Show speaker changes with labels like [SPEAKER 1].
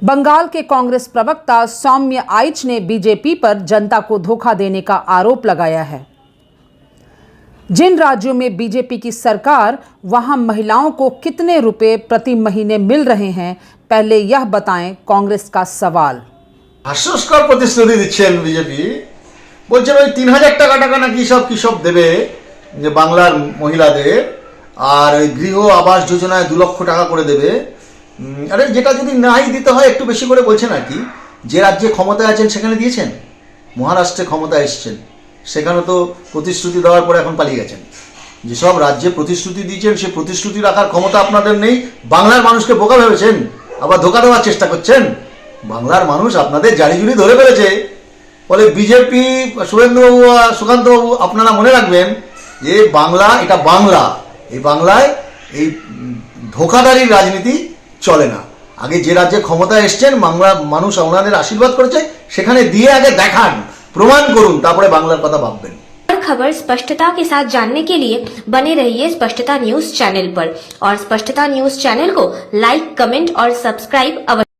[SPEAKER 1] बंगाल के कांग्रेस प्रवक्ता सौम्य आइच ने बीजेपी पर जनता को धोखा देने का आरोप लगाया है। जिन राज्यों में बीजेपी की सरकार, वहां महिलाओं को कितने रुपए प्रति महीने मिल रहे हैं, पहले यह बताएं कांग्रेस का सवाल।
[SPEAKER 2] हास्यस्कर प्रतिश्रुति दिच्छेन बीजेपी, বলছেন ওই 3000 টাকা নাকি কি সব দেবে যে বাংলার মহিলাদের, আর গৃহ আবাস যোজনায় 2 লক্ষ টাকা করে দেবে। আরে যেটা যদি নাই দিতে হয় একটু বেশি করে বলছেন আর কি। যে রাজ্যে ক্ষমতায় আছেন সেখানে দিয়েছেন, মহারাষ্ট্রে ক্ষমতায় এসেছেন, সেখানে তো প্রতিশ্রুতি দেওয়ার পরে এখন পালিয়ে গেছেন। যেসব রাজ্যে প্রতিশ্রুতি দিয়েছেন সে প্রতিশ্রুতি রাখার ক্ষমতা আপনাদের নেই। বাংলার মানুষকে বোকা ভেবেছেন, আবার ধোকা দেওয়ার চেষ্টা করছেন। বাংলার মানুষ আপনাদের জারিজুরি ধরে ফেলেছে। ফলে বিজেপি, সুরেন্দ্রবাবু, সুকান্তবাবু, আপনারা মনে রাখবেন যে বাংলা, এটা বাংলা, এই বাংলায় এই ধোকাদারির রাজনীতি চলে না। আগে যে রাজ্যে ক্ষমতায় এসছেন, বাংলা মানুষ ওনাদের আশীর্বাদ করেছে, সেখানে দিয়ে আগে দেখান, প্রমাণ করুন, তারপরে বাংলার কথা ভাববেন।
[SPEAKER 3] खबर स्पष्टता के साथ जानने के लिए बने रहिए स्पष्टता न्यूज चैनल पर, और स्पष्टता न्यूज चैनल को लाइक, कमेंट और सब्सक्राइब अवश्य